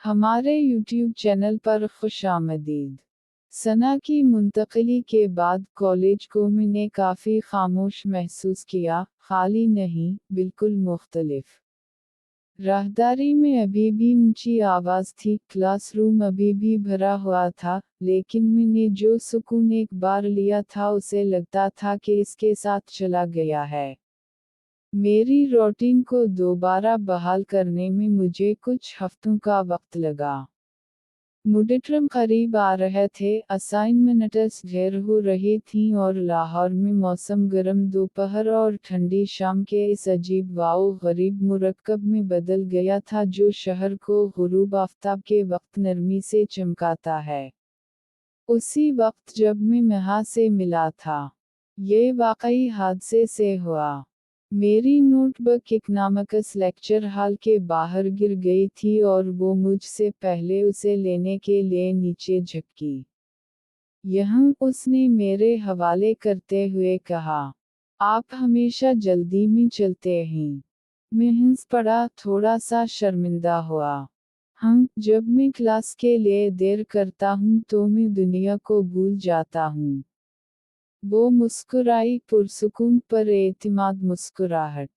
हमारे YouTube channel पर खुशामदीद। सना की मुंतकिली के बाद कॉलेज को मैंने काफ़ी खामोश महसूस किया, खाली नहीं, बिल्कुल मुख्तलिफ। राहदारी में अभी भी ऊंची आवाज़ थी, क्लासरूम अभी भी भरा हुआ था, लेकिन मैंने जो सुकून एक बार लिया था उसे लगता था कि इसके साथ चला गया है। मेरी रूटीन को दोबारा बहाल करने में मुझे कुछ हफ्तों का वक्त लगा। मिडटर्म करीब आ रहे थे, असाइनमेंट्स ढेर हो रही थीं और लाहौर में मौसम गर्म दोपहर और ठंडी शाम के इस अजीब वाओ गरीब मुरक्कब में बदल गया था जो शहर को गुरूब आफ्ताब के वक्त नरमी से चमकाता है। उसी वक्त जब मैं महा से मिला था, ये वाकई हादसे से हुआ। मेरी नोटबुक इकनॉमिक्स लेक्चर हॉल के बाहर गिर गई थी और वो मुझसे पहले उसे लेने के लिए नीचे झुकी। यहाँ उसने मेरे हवाले करते हुए कहा, आप हमेशा जल्दी में चलते हैं। मैं हंस पड़ा, थोड़ा सा शर्मिंदा हुआ। हाँ, जब मैं क्लास के लिए देर करता हूँ तो मैं दुनिया को भूल जाता हूँ। वो मुस्कुराई, पुरसुकून पर एतमाद मुस्कुराहट।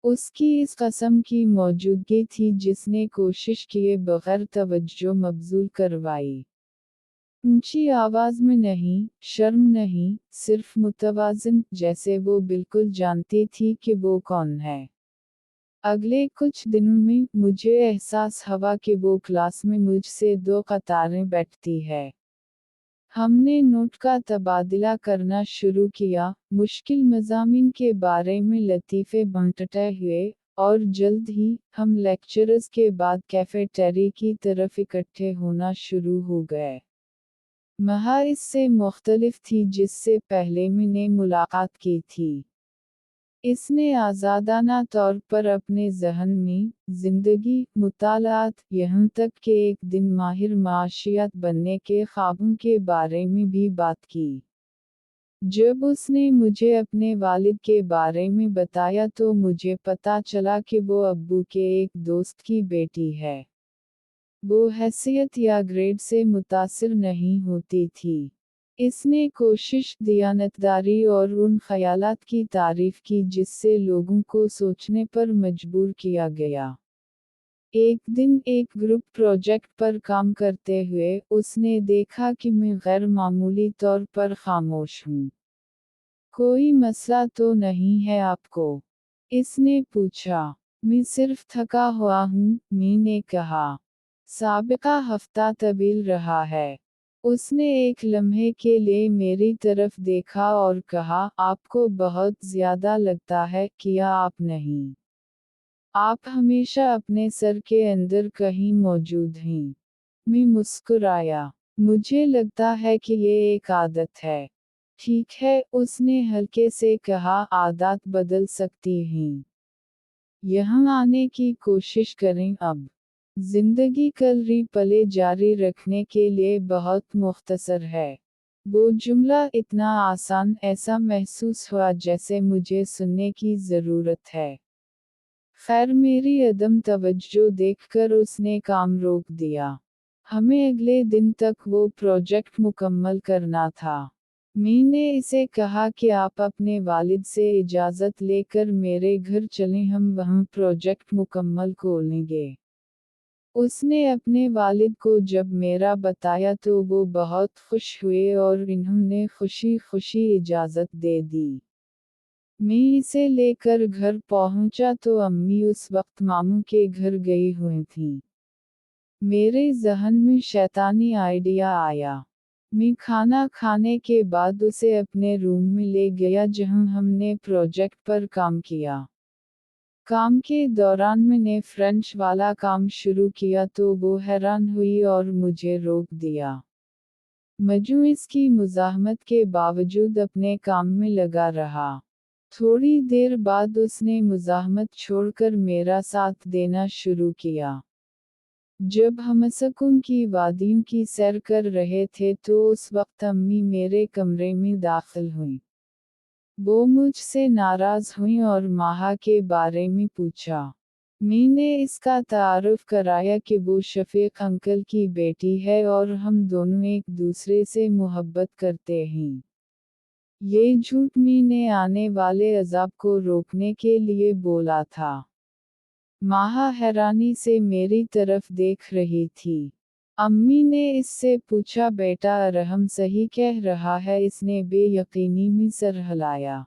उसकी इस कसम की मौजूदगी थी जिसने कोशिश किए बगैर तवज्जो मबजूल करवाई। ऊंची आवाज में नहीं, शर्म नहीं, सिर्फ मुतवाज़िन, जैसे वो बिल्कुल जानती थी कि वो कौन है। अगले कुछ दिनों में मुझे एहसास हुआ कि वो क्लास में मुझसे 2 कतारें बैठती है। हमने नोट का तबादला करना शुरू किया, मुश्किल मज़ामीन के बारे में लतीफ़े बांटते हुए, और जल्द ही हम लेक्चर्स के बाद कैफेटेरिया की तरफ इकट्ठे होना शुरू हो गए। महा इससे मुख्तलिफ थी जिससे पहले मैंने मुलाकात की थी। इसने आज़ादाना तौर पर अपने ज़हन में ज़िंदगी, मुतालात, यहाँ तक कि एक दिन माहिर माशियात बनने के ख्वाबों के बारे में भी बात की। जब उसने मुझे अपने वालिद के बारे में बताया तो मुझे पता चला कि वो अब्बू के एक दोस्त की बेटी है। वो हैसियत या ग्रेड से मुतासिर नहीं होती थी। इसने कोशिश, दियानतदारी और उन ख़यालात की तारीफ़ की जिससे लोगों को सोचने पर मजबूर किया गया। एक दिन एक ग्रुप प्रोजेक्ट पर काम करते हुए उसने देखा कि मैं गैर मामूली तौर पर खामोश हूँ। कोई मसला तो नहीं है आपको? इसने पूछा। मैं सिर्फ थका हुआ हूँ, मैंने कहा। साबिका हफ्ता तवील रहा है। उसने एक लम्हे के लिए मेरी तरफ देखा और कहा, आपको बहुत ज़्यादा लगता है, किया आप नहीं। आप हमेशा अपने सर के अंदर कहीं मौजूद हैं। मैं मुस्कुराया। मुझे लगता है कि ये एक आदत है। ठीक है, उसने हल्के से कहा, आदत बदल सकती हैं। यहाँ आने की कोशिश करें अब। जिंदगी कलरी पले जारी रखने के लिए बहुत मुख्तसर है। वो जुमला इतना आसान, ऐसा महसूस हुआ जैसे मुझे सुनने की ज़रूरत है। खैर मेरी अदम तवज्जो देखकर उसने काम रोक दिया। हमें अगले दिन तक वो प्रोजेक्ट मुकम्मल करना था। मैंने इसे कहा कि आप अपने वालिद से इजाज़त लेकर मेरे घर चलें, हम वहाँ प्रोजेक्ट मुकम्मल कर लेंगे। उसने अपने वालिद को जब मेरा बताया तो वो बहुत खुश हुए और इन्होंने खुशी खुशी इजाज़त दे दी। मैं इसे लेकर घर पहुंचा तो अम्मी उस वक्त मामू के घर गई हुई थीं। मेरे ज़हन में शैतानी आइडिया आया। मैं खाना खाने के बाद उसे अपने रूम में ले गया जहां हमने प्रोजेक्ट पर काम किया। काम के दौरान मैंने फ्रेंच वाला काम शुरू किया तो वो हैरान हुई और मुझे रोक दिया। मजू इसकी मुज़ाहमत के बावजूद अपने काम में लगा रहा। थोड़ी देर बाद उसने मुज़ाहमत छोड़कर मेरा साथ देना शुरू किया। जब हम सुकून की वादियों की सैर कर रहे थे तो उस वक्त अम्मी मेरे कमरे में दाखिल हुईं। वो मुझसे नाराज़ हुईं और माहा के बारे में पूछा। मी ने इसका तारुफ कराया कि वो शफीक अंकल की बेटी है और हम दोनों एक दूसरे से मोहब्बत करते हैं। ये झूठ मी ने आने वाले अजाब को रोकने के लिए बोला था। माहा हैरानी से मेरी तरफ देख रही थी। अम्मी ने इससे पूछा, बेटा अरहम सही कह रहा है? इसने बेयकीनी में सर हिलाया।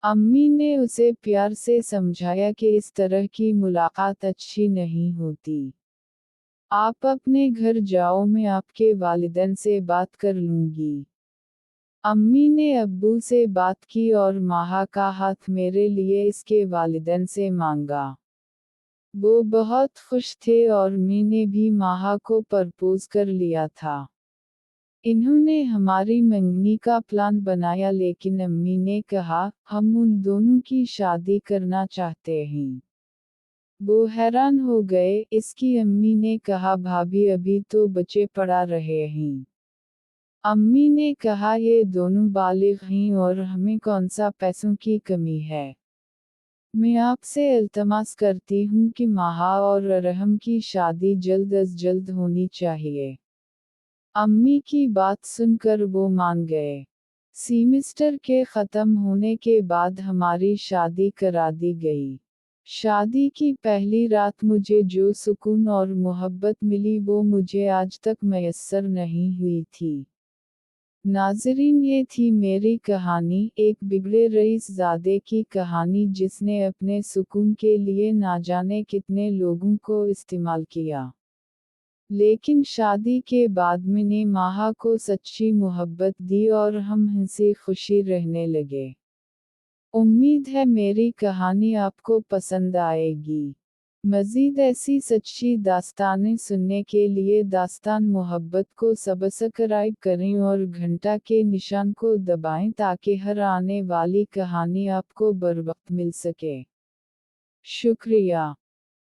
अम्मी ने उसे प्यार से समझाया कि इस तरह की मुलाकात अच्छी नहीं होती। आप अपने घर जाओ, मैं आपके वालिदैन से बात कर लूंगी। अम्मी ने अब्बू से बात की और माहा का हाथ मेरे लिए इसके वालिदैन से मांगा। वो बहुत खुश थे और मी ने भी माहा को प्रपोज कर लिया था। इन्होंने हमारी मंगनी का प्लान बनाया, लेकिन अम्मी ने कहा, हम उन दोनों की शादी करना चाहते हैं। वो हैरान हो गए। इसकी अम्मी ने कहा, भाभी अभी तो बच्चे पढ़ा रहे हैं। अम्मी ने कहा, ये दोनों बालिग हैं और हमें कौन सा पैसों की कमी है। मैं आपसे इल्तमास करती हूँ कि माहा और अरहम की शादी जल्द अज जल्द होनी चाहिए। अम्मी की बात सुनकर वो मान गए। सेमेस्टर के ख़त्म होने के बाद हमारी शादी करा दी गई। शादी की पहली रात मुझे जो सुकून और मोहब्बत मिली वो मुझे आज तक मैसर नहीं हुई थी। नाज़रीन, ये थी मेरी कहानी, एक बिगड़े रईसज़ादे की कहानी जिसने अपने सुकून के लिए ना जाने कितने लोगों को इस्तेमाल किया। लेकिन शादी के बाद मैंने माहा को सच्ची मोहब्बत दी और हम हंसी खुशी रहने लगे। उम्मीद है मेरी कहानी आपको पसंद आएगी। मज़ीद ऐसी सच्ची दास्तानें सुनने के लिए दास्तान मोहब्बत को सब्सक्राइब करें और घंटा के निशान को दबाएं ताकि हर आने वाली कहानी आपको बरवक्त मिल सके। शुक्रिया।